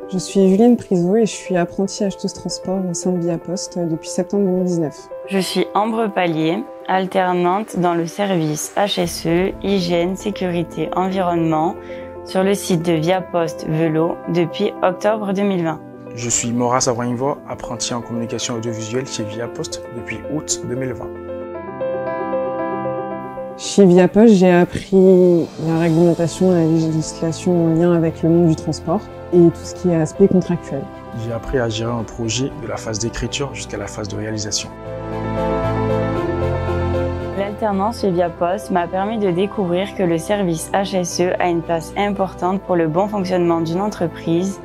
Je suis Julienne Priseau et je suis apprentie acheteuse transport au sein de Via Poste depuis septembre 2019. Je suis Ambre Pallier, alternante dans le service HSE, hygiène, sécurité, environnement sur le site de Via Poste Velo depuis octobre 2020. Je suis Maura Abrahimova, apprenti en communication audiovisuelle chez Via Poste depuis août 2020. Chez Via Poste, j'ai appris la réglementation et la législation en lien avec le monde du transport et tout ce qui est aspect contractuel. J'ai appris à gérer un projet de la phase d'écriture jusqu'à la phase de réalisation. L'alternance chez Via Poste m'a permis de découvrir que le service HSE a une place importante pour le bon fonctionnement d'une entreprise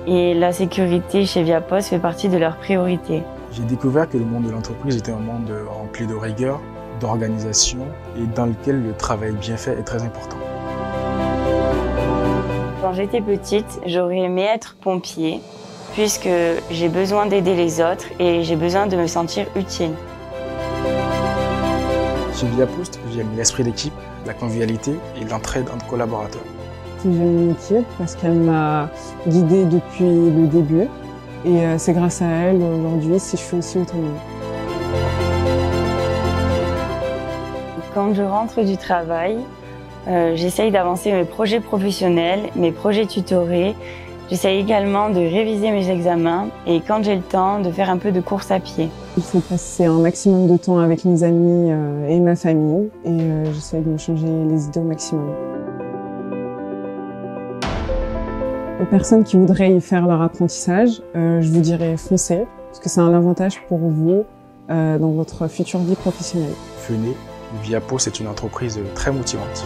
et la sécurité chez Via Poste fait partie de leurs priorités. J'ai découvert que le monde de l'entreprise était un monde rempli de rigueur, d'organisation et dans lequel le travail bien fait est très important. Quand j'étais petite, j'aurais aimé être pompier puisque j'ai besoin d'aider les autres et j'ai besoin de me sentir utile. Chez Via Poste, j'aime l'esprit d'équipe, la convivialité et l'entraide entre collaborateurs. J'aime mon équipe parce qu'elle m'a guidée depuis le début et c'est grâce à elle aujourd'hui si je suis aussi autonome. Quand je rentre du travail, j'essaye d'avancer mes projets professionnels, mes projets tutorés. J'essaye également de réviser mes examens et quand j'ai le temps, de faire un peu de course à pied. Il faut passer un maximum de temps avec mes amis et ma famille et j'essaie de me changer les idées au maximum. Les personnes qui voudraient y faire leur apprentissage, je vous dirais foncez, parce que c'est un avantage pour vous dans votre future vie professionnelle. Venez, Via Poste est une entreprise très motivante.